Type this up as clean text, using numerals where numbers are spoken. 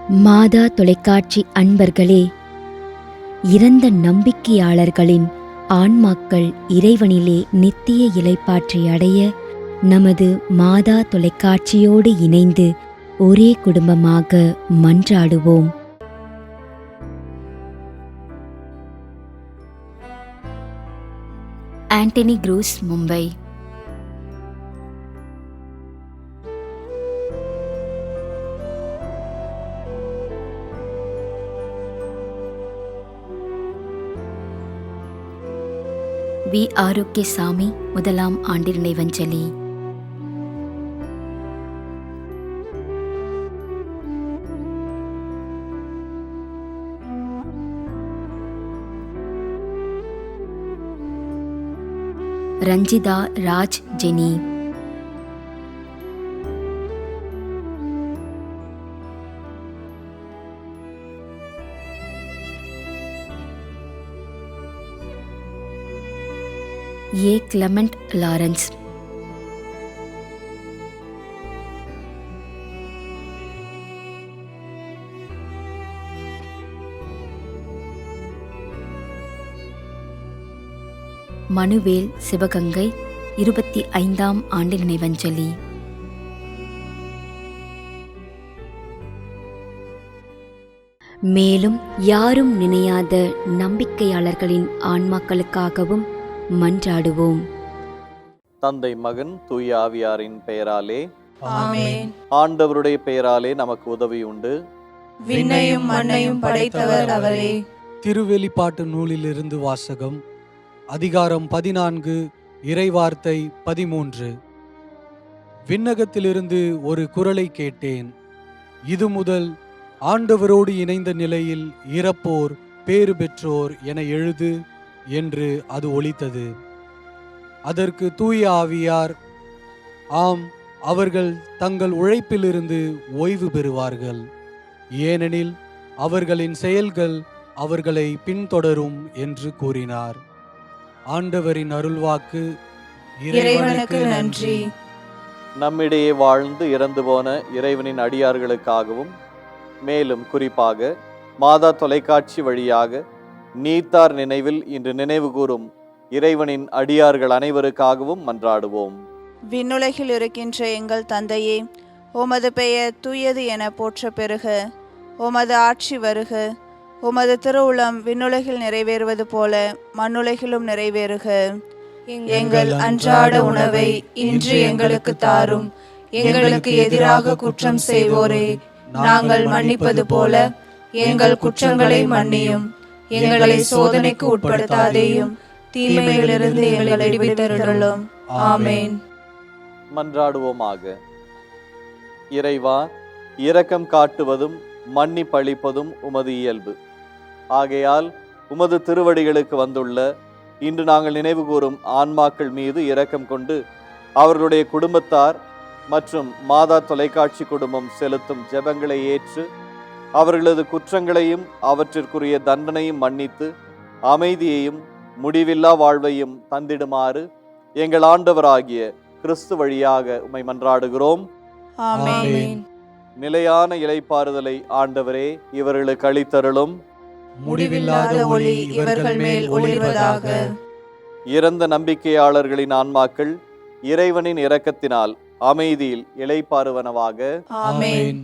மாதா தொலைக்காட்சி அன்பர்களே, இறந்த நம்பிக்கையாளர்களின் ஆன்மாக்கள் இறைவனிலே நித்திய இளைப்பாற்றி அடைய நமது மாதா தொலைக்காட்சியோடு இணைந்து ஒரே குடும்பமாக மன்றாடுவோம். ஆண்டனி குரூஸ், மும்பை. வி. ஆரோக்கியசாமி, முதலாம் ஆண்டு நினைவஞ்சலி. ரஞ்சிதா ராஜ், ஜெனி. ஏ. கிளமெண்ட் லாரன்ஸ். மனுவேல், சிவகங்கை, 25ஆம் ஆண்டு நினைவஞ்சலி. மேலும் யாரும் நினையாத நம்பிக்கையாளர்களின் ஆன்மாக்களுக்காகவும் மன்றாடுவோம். தந்தை, மகன், தூய ஆவியாரின் பெயராலே ஆமென். ஆண்டவருடைய பெயராலே நமக்கு உதவி உண்டு. விண்ணையும் மண்ணையும் படைத்தவர் அவரே. திருவெளிப்பாட்டு நூலிலிருந்து வாசகம். அதிகாரம் 14, இறைவார்த்தை 13. விண்ணகத்திலிருந்து ஒரு குரலை கேட்டேன். இது முதல் ஆண்டவரோடு இணைந்த நிலையில் இறப்போர் பேறு பெற்றோர் என எழுது என்று அது ஒலித்தது. அதற்கு தூய ஆவியார், ஆம், அவர்கள் தங்கள் உழைப்பிலிருந்து ஓய்வு பெறுவார்கள், ஏனெனில் அவர்களின் செயல்கள் அவர்களை பின்தொடரும் என்று கூறினார். ஆண்டவரின் அருள்வாக்கு. இறைவனுக்கு நன்றி. நம்மிடையே வாழ்ந்து இறந்து போன இறைவனின் அடியார்களுக்காகவும், மேலும் குறிப்பாக மாதா தொலைக்காட்சி வழியாக நீத்தார் நினைவில் இன்று நினைவு கூறும் இறைவனின் அடியார்கள் அனைவருக்காகவும் மன்றாடுவோம். விண்ணுலகில் இருக்கின்ற எங்கள் தந்தையே, உமது பெயர் தூயது என போற்ற பெறுக. உமது ஆட்சி வருக. உமது திருவுளம் விண்ணுலகில் நிறைவேறுவது போல மண்ணுலகிலும் நிறைவேறுக. எங்கள் அன்றாட உணவை இன்று எங்களுக்கு தாரும். எங்களுக்கு எதிராக குற்றம் செய்வோரே நாங்கள் மன்னிப்பது போல எங்கள் குற்றங்களை மன்னியும். எங்களை சோதனைக்கு உட்படுத்தாதேயும், தீமையிலிருந்து எங்களை விடுவித்தருளும். ஆமென். மன்றாடுவோமாக. இறைவா, இரக்கம் காட்டுவதும் மன்னிப்பளிப்பதும் உமது இயல்பு. ஆகையால் உமது திருவடிகளுக்கு வந்துள்ள இன்று நாங்கள் நினைவு கூறும் ஆன்மாக்கள் மீது இரக்கம் கொண்டு அவர்களுடைய குடும்பத்தார் மற்றும் மாதா தொலைக்காட்சி குடும்பம் செலுத்தும் ஜெபங்களை ஏற்று அவர்களது குற்றங்களையும் அவற்றிற்குரிய தண்டனையும் மன்னித்து அமைதியையும் முடிவில்லா வாழ்வையும் தந்திடுமாறு எங்கள் ஆண்டவராகிய கிறிஸ்து வழியாக உம்மை மன்றாடுகிறோம். ஆமென். நிலையான இளைப்பாறுதலை ஆண்டவரே இவர்களுக்கு அளித்தருளும். முடிவில்லாத ஒளி இவர்கள் மேல் ஒளிர்வதாக. இறந்த நம்பிக்கையாளர்களின் ஆன்மாக்கள் இறைவனின் இரக்கத்தினால் அமைதியில் இளைப்பாறுவனவாக. ஆமென்.